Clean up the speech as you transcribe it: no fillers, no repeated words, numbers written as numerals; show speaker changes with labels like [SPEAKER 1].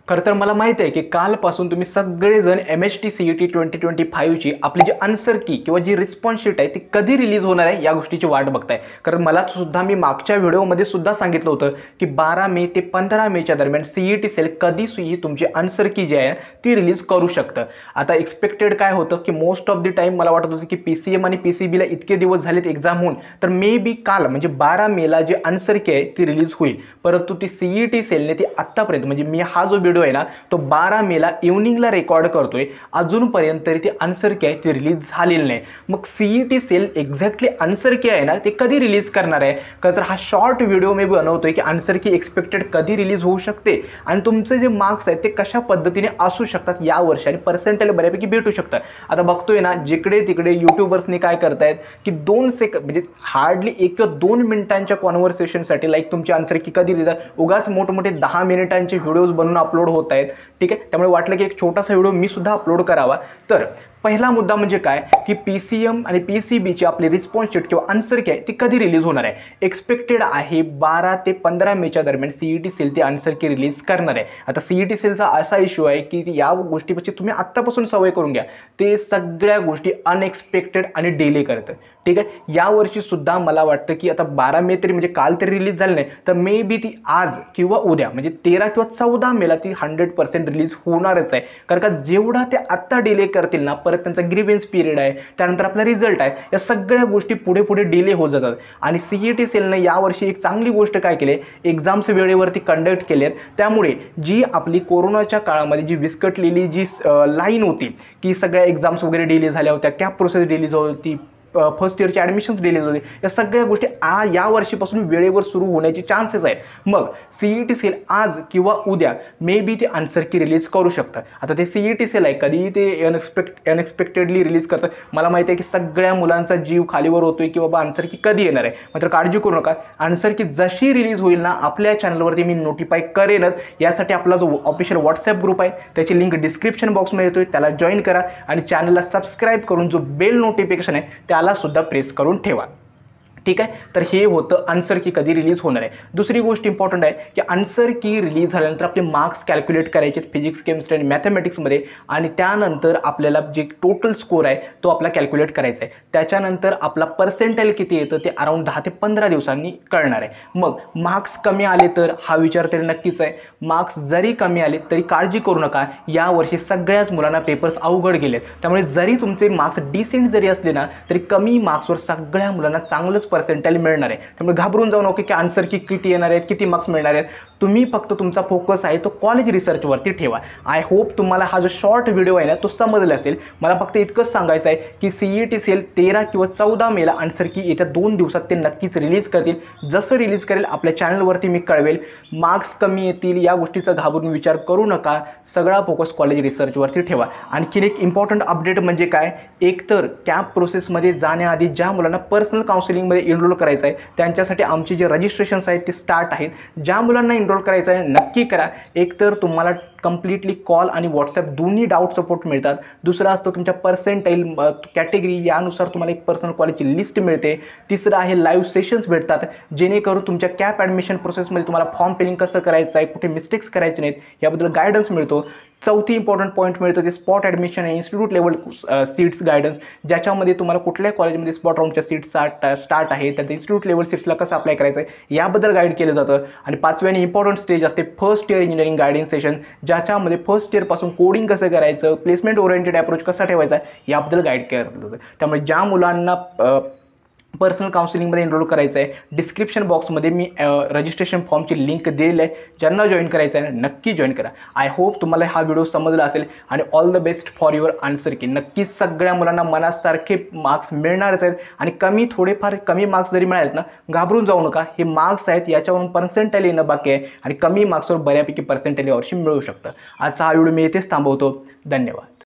[SPEAKER 1] खरं तर मला माहिती आहे की कालपासून तुम्ही सगळेजण MHT CET 2025ची आपली जी आन्सर की किंवा जी रिस्पॉन्स शीट आहे ती कधी रिलीज होणार आहे या गोष्टीची वाट बघताय। कारण मला सुद्धा मी मागच्या व्हिडिओमध्ये सुद्धा सांगितलं होतं की 12 मे ते 15 मेच्या दरम्यान CET सेल कधी ही तुमची आन्सर की जी आहे ती रिलीज करू शकतं। आता एक्सपेक्टेड काय होतं की मोस्ट ऑफ द टाइम मला वाटत होतं की PCM आणि PCBला इतके दिवस झालेत एक्झाम होऊन, तर मे बी काल म्हणजे 12 मेला जी आन्सर की आहे ती रिलीज होईल, परंतु ती CET सेलने ती आत्तापर्यंत म्हणजे मी हा जो व्हिडिओ आहे ना तो 12 मेला इव्हनिंगला रेकॉर्ड करतोय, अजूनपर्यंत तरी ती आन्सर की आहे ती रिलीज झालेली नाही। मग CET सेल एक्झॅक्टली आन्सर की आहे ना ते कधी रिलीज करणार आहे? का तर हा शॉर्ट व्हिडिओ मी बनवतोय की आन्सर की एक्सपेक्टेड कधी रिलीज होऊ शकते आणि तुमचे जे मार्क्स आहेत ते कशा पद्धतीने असू शकतात या वर्षी आणि पर्सेंटेज बऱ्यापैकी भेटू शकतात। आता बघतोय ना जिकडे तिकडे यूट्यूबर्सनी काय करतायत की 2 सेकंड म्हणजे हार्डली 1 किंवा 2 मिनिटांच्या कॉन्व्हर्सेशनसाठी लाईक तुमची आन्सर की कधी रिलीज, उगाच मोठमोठे 10 मिनिटांचे व्हिडिओज बनवून अपलोड होत आहेत। ठीक आहे, त्यामुळे वाटलं की एक छोटासा व्हिडिओ मी सुद्धा अपलोड करावा। तर पहिला मुद्दा म्हणजे काय की PCM आणि PCBची आपली रिस्पॉन्स शीट किंवा आन्सर की आहे ती कधी रिलीज होणार आहे? एक्सपेक्टेड आहे 12 ते 15 मेच्या दरम्यान CET सेल ती आन्सर की रिलीज करणार आहे। आता CET सेलचा असा इश्यू आहे की या गोष्टीपासून तुम्ही आत्तापासून सवय करून घ्या, ते सगळ्या गोष्टी अनएक्सपेक्टेड आणि डिले करतं। ठीक आहे, यावर्षी सुद्धा मला वाटतं की आता 12 मे तरी म्हणजे काल तरी रिलीज झाली नाही, तर मे बी ती आज किंवा उद्या म्हणजे 13 किंवा 14 मेला ती 100% रिलीज होणारच आहे। कारण का जेवढा ते आत्ता डिले करतील ना, परत त्यांचा ग्रीवेन्स पिरियड आहे, त्यानंतर आपला रिझल्ट आहे, या सगळ्या गोष्टी पुढे पुढे डिले होत जातात। आणि CET सेलने यावर्षी एक चांगली गोष्ट काय केली, एक्झाम्स वेळेवरती कंडक्ट केलेत, त्यामुळे जी आपली कोरोनाच्या काळामध्ये जी विस्कटलेली जी लाईन होती की सगळ्या एक्झाम्स वगैरे डिले झाल्या होत्या, कॅप प्रोसेस डिले होती, फर्स्ट इयरची ॲडमिशन्स रिलीज होते, या सगळ्या गोष्टी या वर्षीपासून वेळेवर सुरू होण्याचे चान्सेस आहेत। मग CET सेल आज किंवा उद्या मे बी ते आन्सर की रिलीज करू शकतात। आता ते CET सेल आहे कधी ते अनएक्सपेक्टेडली रिलीज करतात, मला माहिती आहे की सगळ्या मुलांचा जीव खालीवर होतोय की बाबा आन्सर की कधी येणार आहे। मात्र काळजी करू नका, आन्सर की जशी रिलीज होईल ना आपल्या चॅनलवरती मी नोटिफाय करेनच। यासाठी आपला जो ऑफिशियल व्हॉट्सॲप ग्रुप आहे त्याची लिंक डिस्क्रिप्शन बॉक्समध्ये येतोय, त्याला जॉईन करा आणि चॅनलला सबस्क्राईब करून जो बेल नोटिफिकेशन आहे त्याला सुद्धा प्रेस करून ठेवा। ठीक आहे, तर हे होतं आन्सर की कधी रिलीज होणार आहे। दुसरी गोष्ट इम्पॉर्टंट आहे की आन्सर की रिलीज झाल्यानंतर आपले मार्क्स कॅल्क्युलेट करायचे फिजिक्स, केमिस्ट्री आणि मॅथमॅटिक्समध्ये, आणि त्यानंतर आपल्याला जे टोटल स्कोर आहे तो आपला कॅल्क्युलेट करायचा आहे। त्याच्यानंतर आपला पर्सेंटाईल किती येतं ते अराउंड 10 ते 15 दिवसांनी कळणार आहे। मग मार्क्स कमी आले तर हा विचार तरी नक्कीच आहे, मार्क्स जरी कमी आले तरी काळजी करू नका, यावर्षी सगळ्याच मुलांना पेपर्स अवघड गेलेत, त्यामुळे जरी तुमचे मार्क्स डिसेंट जरी असले ना तरी कमी मार्क्सवर सगळ्या मुलांना चांगलंच पर्सेंटाईल मिळणार आहे। त्यामुळे घाबरून जाऊ नका की आन्सर की किती येणार आहेत, किती मार्क्स मिळणार आहेत। तुम्ही फक्त तुमचा फोकस आहे तो कॉलेज रिसर्चवरती ठेवा। आय होप तुम्हाला हा जो शॉर्ट व्हिडिओ आहे ना तो समजला असेल। मला फक्त इतकंच सांगायचं आहे की CET सेल 13 किंवा 14 मेला आन्सर की येत्या 2 दिवसात ते नक्कीच रिलीज करतील। जसं रिलीज करेल आपल्या चॅनलवरती मी कळवेल। मार्क्स कमी येतील या गोष्टीचा घाबरून विचार करू नका, सगळा फोकस कॉलेज रिसर्चवरती ठेवा। आणखीन एक इम्पॉर्टंट अपडेट म्हणजे काय, एकतर कॅप प्रोसेसमध्ये जाण्याआधी ज्या मुलांना पर्सनल काउन्सिलिंगमध्ये एनरोल करायचं आहे त्यांच्यासाठी आमचे जे रजिस्ट्रेशन्स आहेत ते स्टार्ट आहेत। ज्या मुलांना एनरोल करायचं आहे नक्की करा, एकतर तुम्हाला कंप्लीटली कॉल आणि व्हॉट्सॲप दोन्ही डाऊट सपोर्ट मिळतात, दुसरं असतं तुमच्या पर्सेंटाईल कॅटेगरी यानुसार तुम्हाला एक पर्सनल कॉलेजची लिस्ट मिळते, तिसरं आहे लाईव्ह सेशन्स भेटतात जेणेकरून तुमच्या कॅप ॲडमिशन प्रोसेसमध्ये तुम्हाला फॉर्म फिलिंग कसं करायचं आहे, कुठे मिस्टेक्स करायचे नाहीत याबद्दल गायडन्स मिळतो। चौथी इम्पॉर्टंट पॉईंट मिळतं ते स्पॉट ॲडमिशन आणि इन्स्टिट्यूट लेवल सीट्स गायडन्स, ज्याच्यामध्ये तुम्हाला कुठल्या कॉलेजमध्ये स्पॉट राऊंडच्या सीट्स स्टार्ट आहे, त्याचं इन्स्टिट्यूट लेवल सीट्सला कसं अप्लाय करायचं आहे याबद्दल गाईड केलं जातं। आणि 5वी आणि इम्पॉर्टंट स्टेज असते first year engineering guidance session, ज्याच्यामध्ये फर्स्ट इयरपासून कोडिंग कसं करायचं, प्लेसमेंट ओरिएंटेड अप्रोच कसा ठेवायचा याबद्दल गाईड केलं जातं। त्यामुळे ज्या मुलांना पर्सनल काउन्सिलिंगमध्ये एनरोल करायचं आहे डिस्क्रिप्शन बॉक्समध्ये मी रजिस्ट्रेशन फॉर्मची लिंक दिलेली आहे, ज्यांना जॉईन करायचं आहे नक्की जॉईन करा। आय होप तुम्हाला हा व्हिडिओ समजला असेल आणि all the best for your answer की। नक्कीच सगळ्या मुलांना मनासारखे मार्क्स मिळणारच आहेत आणि थोडेफार कमी मार्क्स जरी मिळालेत ना घाबरून जाऊ नका, हे मार्क्स आहेत याच्यावरून पर्सेंटाईल येणं बाकी आहे आणि कमी मार्क्सवर बऱ्यापैकी पर्सेंटाईल यावर्षी मिळू शकतं। आजचा हा व्हिडिओ मी येथेच थांबवतो, धन्यवाद।